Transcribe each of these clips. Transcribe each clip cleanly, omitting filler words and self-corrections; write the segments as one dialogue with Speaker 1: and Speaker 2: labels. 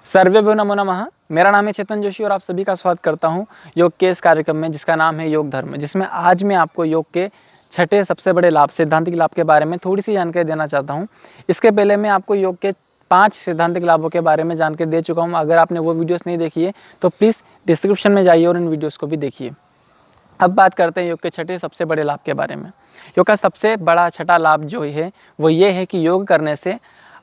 Speaker 1: सर्वेभ्यो नमो नमः। मेरा नाम है चेतन जोशी और आप सभी का स्वागत करता हूं योग के इस कार्यक्रम में जिसका नाम है योग धर्म, जिसमें आज मैं आपको योग के छठे सबसे बड़े लाभ, सिद्धांतिक लाभ के बारे में थोड़ी सी जानकारी देना चाहता हूं। इसके पहले मैं आपको योग के 5 सिद्धांतिक लाभों के बारे में जानकारी दे चुका हूं। अगर आपने वो वीडियोस नहीं देखी है तो प्लीज़ डिस्क्रिप्शन में जाइए और इन वीडियोज़ को भी देखिए। अब बात करते हैं योग के छठे सबसे बड़े लाभ के बारे में। योग का सबसे बड़ा छठा लाभ जो है वो ये है कि योग करने से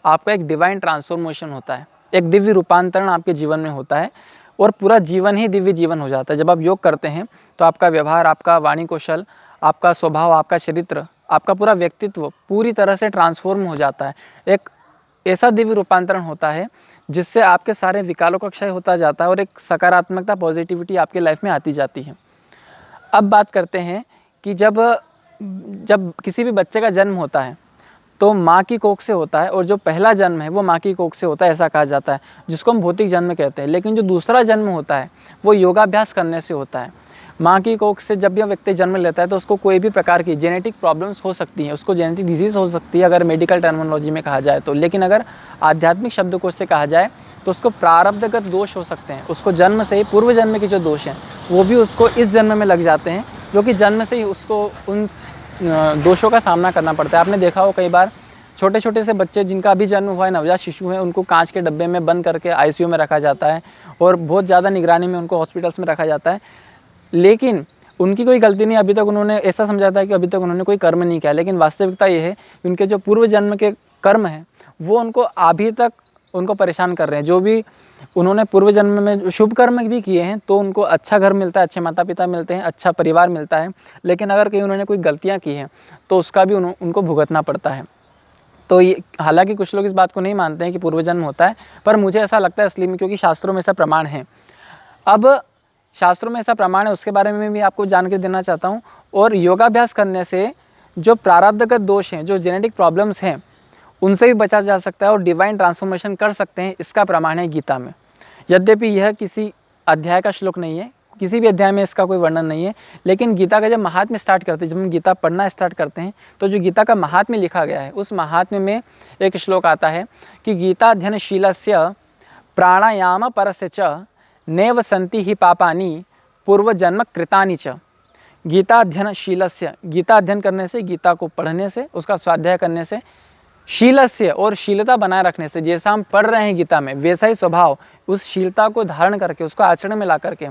Speaker 1: आपका एक डिवाइन ट्रांसफॉर्मेशन होता है, एक दिव्य रूपांतरण आपके जीवन में होता है और पूरा जीवन ही दिव्य जीवन हो जाता है। जब आप योग करते हैं तो आपका व्यवहार, आपका वाणी कौशल, आपका स्वभाव, आपका चरित्र, आपका पूरा व्यक्तित्व पूरी तरह से ट्रांसफॉर्म हो जाता है। एक ऐसा दिव्य रूपांतरण होता है जिससे आपके सारे विकारों का क्षय होता जाता है और एक सकारात्मकता, पॉजिटिविटी आपकी लाइफ में आती जाती है। अब बात करते हैं कि जब किसी भी बच्चे का जन्म होता है तो माँ की कोख से होता है और जो पहला जन्म है वो माँ की कोख से होता है, ऐसा कहा जाता है, जिसको हम भौतिक जन्म कहते हैं। लेकिन जो दूसरा जन्म होता है वो योगाभ्यास करने से होता है। माँ की कोख से जब यह व्यक्ति जन्म लेता है तो उसको कोई भी प्रकार की जेनेटिक प्रॉब्लम्स हो सकती हैं, उसको जेनेटिक डिजीज़ हो सकती है अगर मेडिकल टर्मिनोलॉजी में कहा जाए तो। लेकिन अगर आध्यात्मिक शब्दकोश से कहा जाए तो उसको प्रारब्धगत दोष हो सकते हैं। उसको जन्म से ही पूर्व जन्म के जो दोष हैं वो भी उसको इस जन्म में लग जाते हैं, जो कि जन्म से ही उसको उन दोषों का सामना करना पड़ता है। आपने देखा हो कई बार छोटे छोटे से बच्चे जिनका अभी जन्म हुआ है, नवजात शिशु हैं, उनको कांच के डब्बे में बंद करके आईसीयू में रखा जाता है और बहुत ज़्यादा निगरानी में उनको हॉस्पिटल्स में रखा जाता है। लेकिन उनकी कोई गलती नहीं, अभी तक उन्होंने ऐसा समझा था कि अभी तक उन्होंने कोई कर्म नहीं किया। लेकिन वास्तविकता ये है कि उनके जो पूर्व जन्म के कर्म हैं वो उनको अभी तक उनको परेशान कर रहे हैं। जो भी उन्होंने पूर्व जन्म में शुभ कर्म भी किए हैं तो उनको अच्छा घर मिलता है, अच्छे माता पिता मिलते हैं, अच्छा परिवार मिलता है। लेकिन अगर कहीं उन्होंने कोई गलतियाँ की हैं तो उसका भी उनको भुगतना पड़ता है। तो ये, हालांकि कुछ लोग इस बात को नहीं मानते हैं कि पूर्व जन्म होता है, पर मुझे ऐसा लगता है असली में, क्योंकि शास्त्रों में ऐसा प्रमाण है। अब शास्त्रों में ऐसा प्रमाण है, उसके बारे में भी आपको जानकारी देना चाहता हूँ। और योगाभ्यास करने से जो प्रारब्धगत दोष हैं, जो जेनेटिक प्रॉब्लम्स हैं, उनसे भी बचा जा सकता है और डिवाइन ट्रांसफॉर्मेशन कर सकते हैं। इसका प्रमाण है गीता में। यद्यपि यह किसी अध्याय का श्लोक नहीं है, किसी भी अध्याय में इसका कोई वर्णन नहीं है, लेकिन गीता का जब महात्म्य स्टार्ट करते हैं, जब हम गीता पढ़ना स्टार्ट करते हैं तो जो गीता का महात्म्य लिखा गया है उस महात्म्य में एक श्लोक आता है कि गीताध्ययनशीलस्य प्राणायाम परस्य च नैव सन्ति ही पापानि पूर्वजन्म कृतानि च। गीताध्ययनशीलस्य, गीता अध्ययन करने से, गीता को पढ़ने से, उसका स्वाध्याय करने से, शीलस्य और शीलता बनाए रखने से, जैसा हम पढ़ रहे हैं गीता में वैसा ही स्वभाव, उस शीलता को धारण करके, उसको आचरण में ला करके,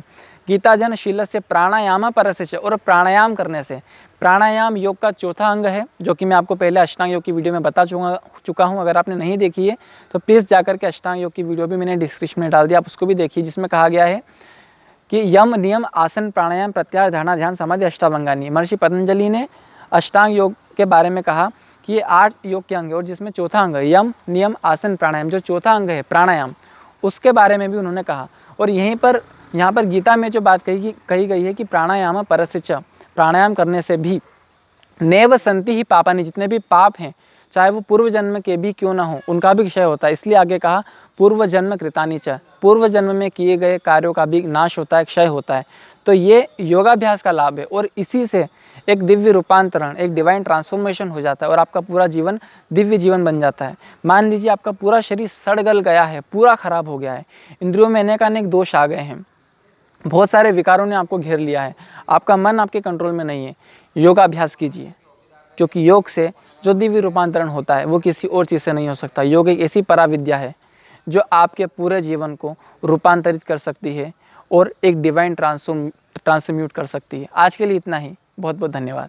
Speaker 1: गीताध्ययन शीलस्य प्राणायाम परस्य, और प्राणायाम करने से। प्राणायाम योग का चौथा अंग है, जो कि मैं आपको पहले अष्टांग योग की वीडियो में बता चुका हूँ। अगर आपने नहीं देखी है तो प्लीज़ जाकर के अष्टांग योग की वीडियो भी मैंने डिस्क्रिप्शन में डाल दिया, आप उसको भी देखिए, जिसमें कहा गया है कि यम, नियम, आसन, प्राणायाम, प्रत्याहार, धारणा, ध्यान, समाधि, अष्टावंगानी। महर्षि पतंजलि ने अष्टांग योग के बारे में कहा कि ये 8 योग के अंग है और जिसमें चौथा अंग है यम, नियम, आसन, प्राणायाम। जो चौथा अंग है प्राणायाम, उसके बारे में भी उन्होंने कहा। और यहाँ पर गीता में जो बात कही गई है कि प्राणायाम परस्य च, प्राणायाम करने से भी नैव सन्ति ही पापानि, जितने भी पाप हैं चाहे वो पूर्व जन्म के भी क्यों ना हो उनका भी क्षय होता है। इसलिए आगे कहा पूर्व जन्म कृतानि च, पूर्व जन्म में किए गए कार्यों का भी नाश होता है, क्षय होता है। तो ये योगाभ्यास का लाभ है और इसी से एक दिव्य रूपांतरण, एक डिवाइन ट्रांसफॉर्मेशन हो जाता है और आपका पूरा जीवन दिव्य जीवन बन जाता है। मान लीजिए आपका पूरा शरीर सड़ गल गया है, पूरा खराब हो गया है, इंद्रियों में अनेक दोष आ गए हैं, बहुत सारे विकारों ने आपको घेर लिया है, आपका मन आपके कंट्रोल में नहीं है, योगाभ्यास कीजिए। क्योंकि योग से जो दिव्य रूपांतरण होता है वो किसी और चीज़ से नहीं हो सकता। योग एक ऐसी पराविद्या है जो आपके पूरे जीवन को रूपांतरित कर सकती है और एक डिवाइन ट्रांसम्यूट कर सकती है। आज के लिए इतना ही, बहुत बहुत धन्यवाद।